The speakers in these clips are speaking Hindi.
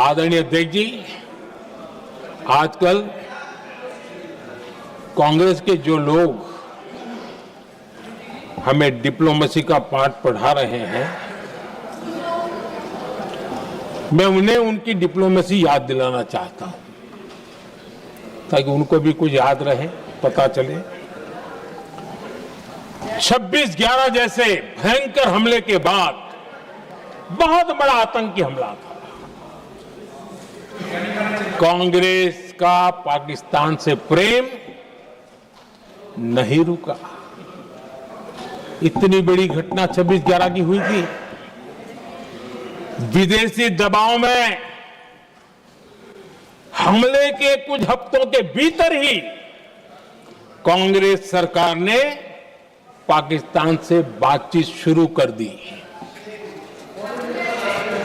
आदरणीय अध्यक्ष जी, आजकल कांग्रेस के जो लोग हमें डिप्लोमेसी का पाठ पढ़ा रहे हैं, मैं उन्हें उनकी डिप्लोमेसी याद दिलाना चाहता हूं ताकि उनको भी कुछ याद रहे, पता चले। 26/11 जैसे भयंकर हमले के बाद बहुत बड़ा आतंकी हमला था। कांग्रेस का पाकिस्तान से प्रेम नहीं रुका। इतनी बड़ी घटना 26/11 की हुई थी। विदेशी दबाव में हमले के कुछ हफ्तों के भीतर ही कांग्रेस सरकार ने पाकिस्तान से बातचीत शुरू कर दी।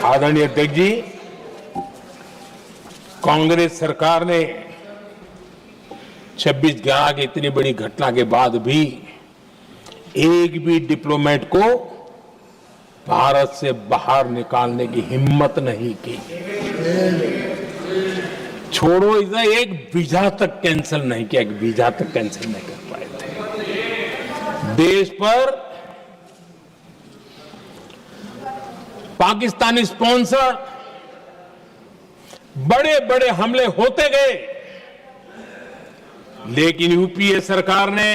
आदरणीय अध्यक्ष जी, कांग्रेस सरकार ने 26/11 की इतनी बड़ी घटना के बाद भी एक भी डिप्लोमेट को भारत से बाहर निकालने की हिम्मत नहीं की। छोड़ो, इधर एक वीजा तक कैंसिल नहीं किया, एक वीजा तक कैंसिल नहीं कर पाए थे। देश पर पाकिस्तानी स्पॉन्सर बड़े बड़े हमले होते गए, लेकिन यूपीए सरकार ने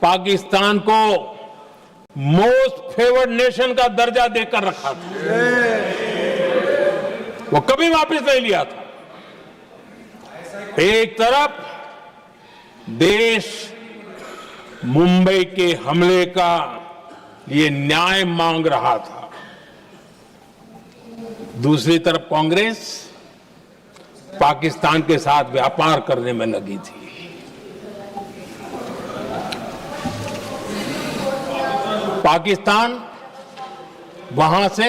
पाकिस्तान को मोस्ट फेवर्ड नेशन का दर्जा देकर रखा था। वो कभी वापस नहीं लिया था। एक तरफ देश मुंबई के हमले का ये न्याय मांग रहा था, दूसरी तरफ कांग्रेस पाकिस्तान के साथ व्यापार करने में लगी थी। पाकिस्तान वहां से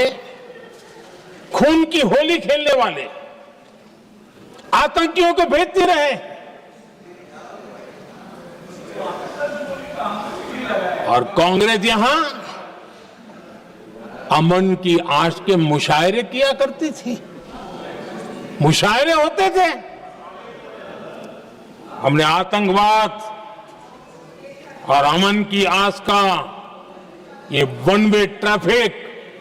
खून की होली खेलने वाले आतंकियों को भेजते रहे और कांग्रेस यहां अमन की आश के मुशायरे किया करती थी। मुशायरे होते थे। हमने आतंकवाद और अमन की आस का ये वन वे ट्रैफिक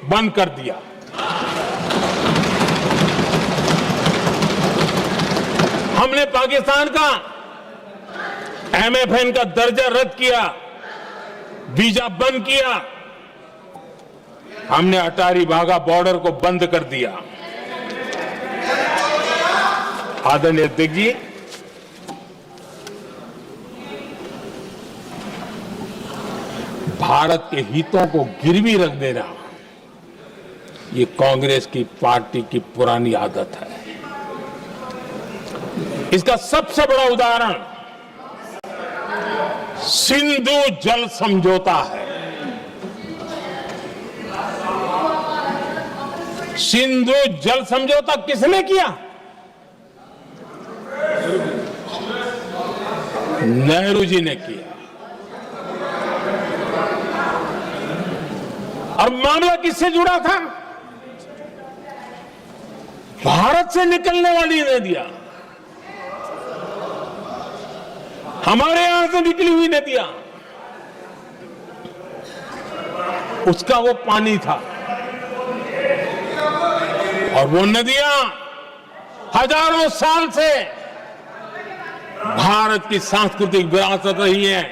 बंद कर दिया। हमने पाकिस्तान का एमएफएन का दर्जा रद्द किया, वीजा बंद किया। हमने अटारी वाघा बॉर्डर को बंद कर दिया। आदरणीय अध्यक्ष जी, भारत के हितों को गिरवी रख देना ये कांग्रेस की पार्टी की पुरानी आदत है। इसका सबसे बड़ा उदाहरण सिंधु जल समझौता है। सिंधु जल समझौता किसने किया? नेहरू जी ने किया। और मामला किससे जुड़ा था? भारत से निकलने वाली नदियां, हमारे यहां से निकली हुई नदियां, उसका वो पानी था। और वो नदियां हजारों साल से भारत की सांस्कृतिक विरासत रही है,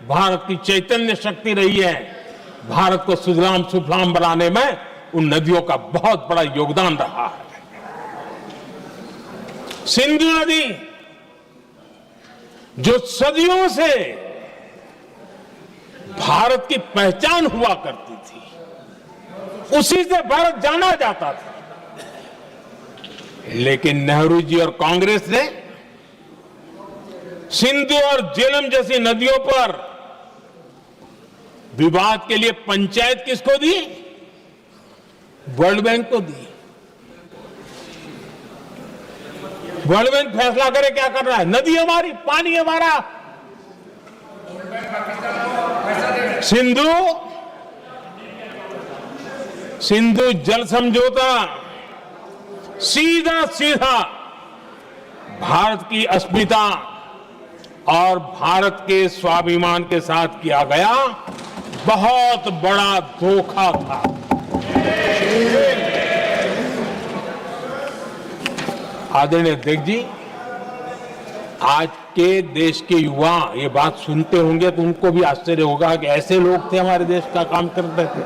भारत की चैतन्य शक्ति रही है। भारत को सुजलाम सुफलाम बनाने में उन नदियों का बहुत बड़ा योगदान रहा है। सिंधु नदी जो सदियों से भारत की पहचान हुआ करती थी, उसी से भारत जाना जाता था। लेकिन नेहरू जी और कांग्रेस ने सिंधु और झेलम जैसी नदियों पर विवाद के लिए पंचायत किसको दी? वर्ल्ड बैंक को दी। वर्ल्ड बैंक फैसला करे क्या कर रहा है। नदी हमारी, पानी हमारा। सिंधु जल समझौता सीधा सीधा भारत की अस्मिता और भारत के स्वाभिमान के साथ किया गया बहुत बड़ा धोखा था। आदरणीय अध्यक्ष जी, आज के देश के युवा ये बात सुनते होंगे तो उनको भी आश्चर्य होगा कि ऐसे लोग थे हमारे देश का काम करते थे।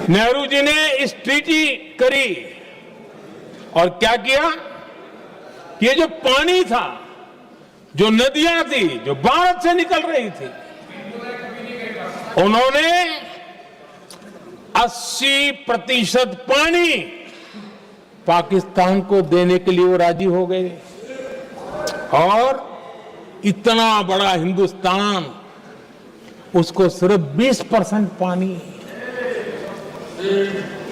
नेहरू जी ने इस ट्रीटी करी और क्या किया, ये जो पानी था, जो नदियां थी, जो भारत से निकल रही थी, उन्होंने 80% पानी पाकिस्तान को देने के लिए वो राजी हो गए। और इतना बड़ा हिंदुस्तान, उसको सिर्फ 20% पानी।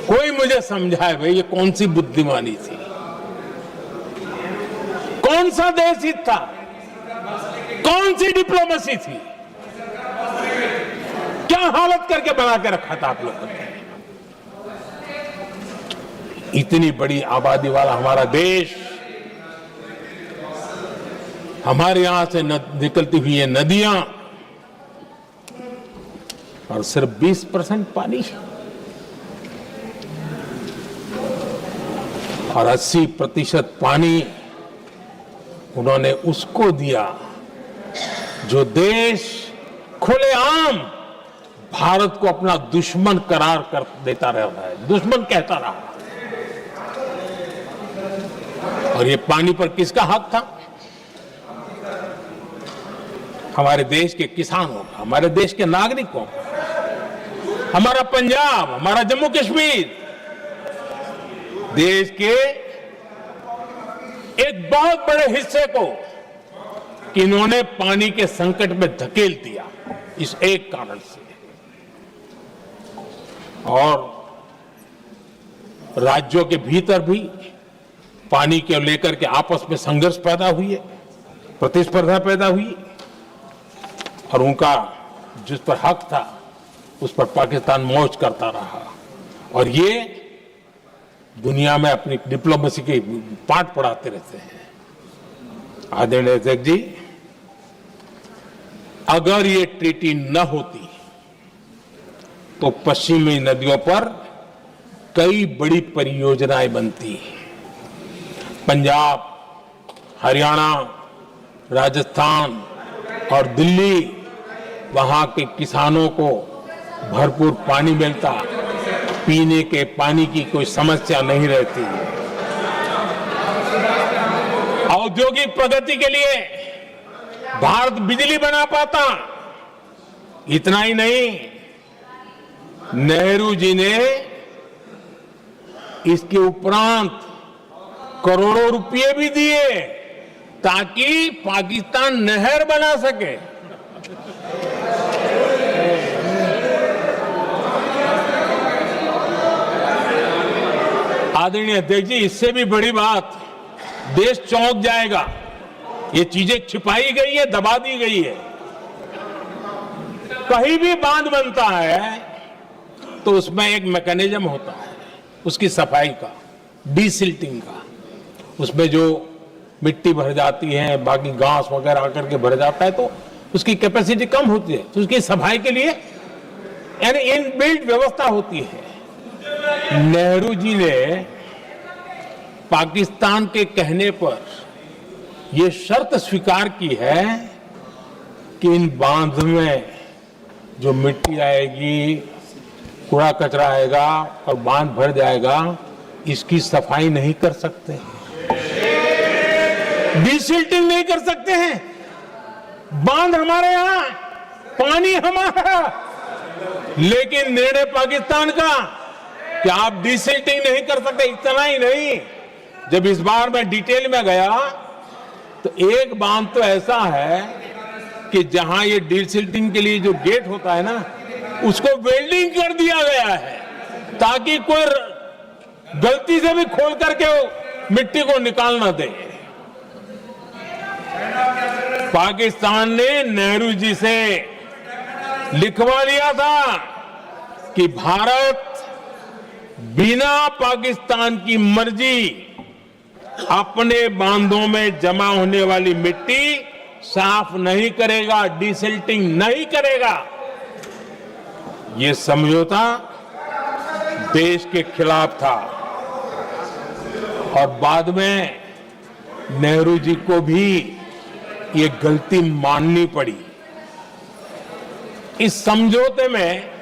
कोई मुझे समझाए भाई ये कौन सी बुद्धिमानी थी, कौन सा देश हित था, कौन सी डिप्लोमेसी थी, क्या हालत करके बना के रखा था आप लोगों ने। इतनी बड़ी आबादी वाला हमारा देश, हमारे यहां से निकलती हुई ये नदियां, और सिर्फ 20% पानी, और 80% पानी उन्होंने उसको दिया जो देश खुलेआम भारत को अपना दुश्मन करार कर देता रहता है, दुश्मन कहता रहा। और ये पानी पर किसका हक था? हमारे देश के किसानों का, हमारे देश के नागरिकों का, हमारा पंजाब, हमारा जम्मू कश्मीर, देश के एक बहुत बड़े हिस्से को इन्होंने पानी के संकट में धकेल दिया इस एक कारण से। और राज्यों के भीतर भी पानी के लेकर के आपस में संघर्ष पैदा हुई है, प्रतिस्पर्धा पैदा हुई, और उनका जिस पर हक था उस पर पाकिस्तान मौज करता रहा। और ये दुनिया में अपनी डिप्लोमेसी के पाठ पढ़ाते रहते हैं। आदरणीय अध्यक्ष जी, अगर ये ट्रीटी न होती तो पश्चिमी नदियों पर कई बड़ी परियोजनाएं बनती। पंजाब, हरियाणा, राजस्थान और दिल्ली, वहां के किसानों को भरपूर पानी मिलता, पीने के पानी की कोई समस्या नहीं रहती। औद्योगिक प्रगति के लिए भारत बिजली बना पाता। इतना ही नहीं, नेहरू जी ने इसके उपरांत करोड़ों रुपए भी दिए ताकि पाकिस्तान नहर बना सके। आदरणीय अध्यक्ष जी, इससे भी बड़ी बात, देश चौंक जाएगा। ये चीजें छिपाई गई है, दबा दी गई है। कहीं भी बांध बनता है तो उसमें एक मैकेनिज्म होता है उसकी सफाई का, डीसिल्टिंग का। उसमें जो मिट्टी भर जाती है, बाकी घास वगैरह आकर के भर जाता है तो उसकी कैपेसिटी कम होती है, तो उसकी सफाई के लिए यानी इनबिल्ट व्यवस्था होती है। नेहरू जी ने पाकिस्तान के कहने पर यह शर्त स्वीकार की है कि इन बांध में जो मिट्टी आएगी, कूड़ा कचरा आएगा और बांध भर जाएगा, इसकी सफाई नहीं कर सकते, डिसिल्टिंग नहीं कर सकते हैं। बांध हमारे यहां, पानी हमारा, लेकिन निर्णय पाकिस्तान का कि आप डिसिल्टिंग नहीं कर सकते। इतना ही नहीं, जब इस बार मैं डिटेल में गया तो एक बांध तो ऐसा है कि जहां ये डिसिल्टिंग के लिए जो गेट होता है ना, उसको वेल्डिंग कर दिया गया है ताकि कोई गलती से भी खोल करके मिट्टी को निकाल ना दे। पाकिस्तान ने नेहरू जी से लिखवा लिया था कि भारत बिना पाकिस्तान की मर्जी अपने बांधों में जमा होने वाली मिट्टी साफ नहीं करेगा, डिसिल्टिंग नहीं करेगा। ये समझौता देश के खिलाफ था और बाद में नेहरू जी को भी ये गलती माननी पड़ी। इस समझौते में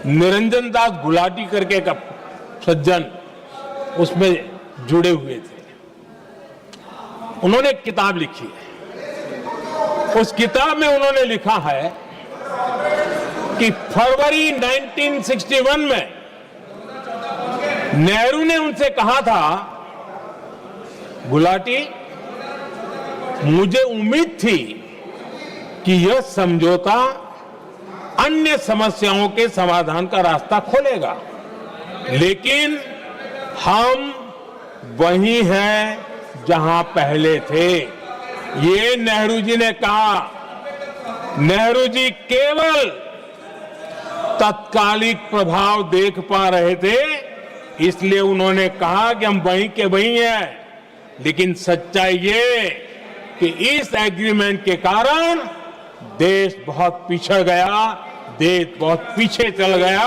निरंजन दास गुलाटी करके एक सज्जन उसमें जुड़े हुए थे। उन्होंने एक किताब लिखी है। उस किताब में उन्होंने लिखा है कि फरवरी 1961 में नेहरू ने उनसे कहा था, गुलाटी, मुझे उम्मीद थी कि यह समझौता अन्य समस्याओं के समाधान का रास्ता खोलेगा, लेकिन हम वही हैं जहां पहले थे। ये नेहरू जी ने कहा। नेहरू जी केवल तत्कालिक प्रभाव देख पा रहे थे, इसलिए उन्होंने कहा कि हम वहीं के वहीं हैं, लेकिन सच्चाई ये कि इस एग्रीमेंट के कारण देश बहुत पिछड़ गया, देश बहुत पीछे चल गया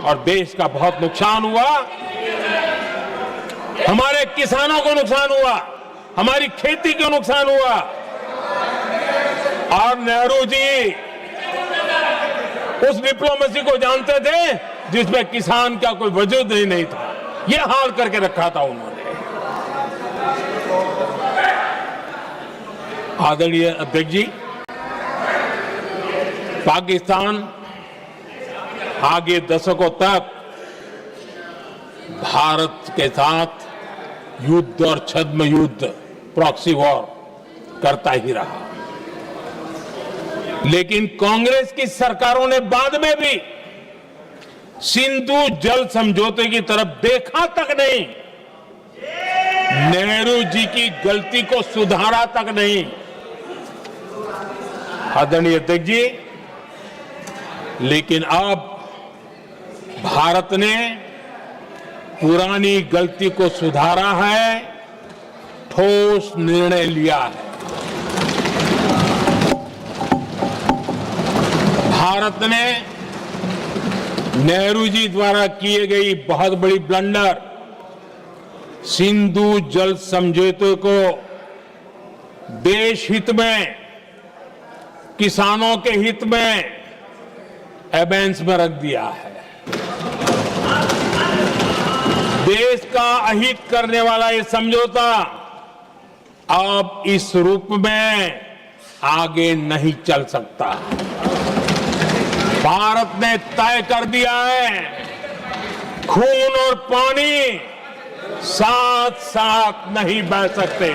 और देश का बहुत नुकसान हुआ। हमारे किसानों को नुकसान हुआ, हमारी खेती को नुकसान हुआ। और नेहरू जी उस डिप्लोमेसी को जानते थे जिसमें किसान का कोई वजूद ही नहीं था। यह हाल करके रखा था उन्होंने। आदरणीय अध्यक्ष जी, पाकिस्तान आगे दशकों तक भारत के साथ युद्ध और छद्म युद्ध, प्रॉक्सी वॉर करता ही रहा, लेकिन कांग्रेस की सरकारों ने बाद में भी सिंधु जल समझौते की तरफ देखा तक नहीं, नेहरू जी की गलती को सुधारा तक नहीं। आदरणीय अध्यक्ष जी, लेकिन अब भारत ने पुरानी गलती को सुधारा है, ठोस निर्णय लिया है। भारत ने नेहरू जी द्वारा किए गई बहुत बड़ी ब्लंडर, सिंधु जल समझौते को देश हित में, किसानों के हित में एबेंस में रख दिया है। देश का अहित करने वाला ये समझौता अब इस रूप में आगे नहीं चल सकता। भारत ने तय कर दिया है, खून और पानी साथ साथ नहीं बह सकते।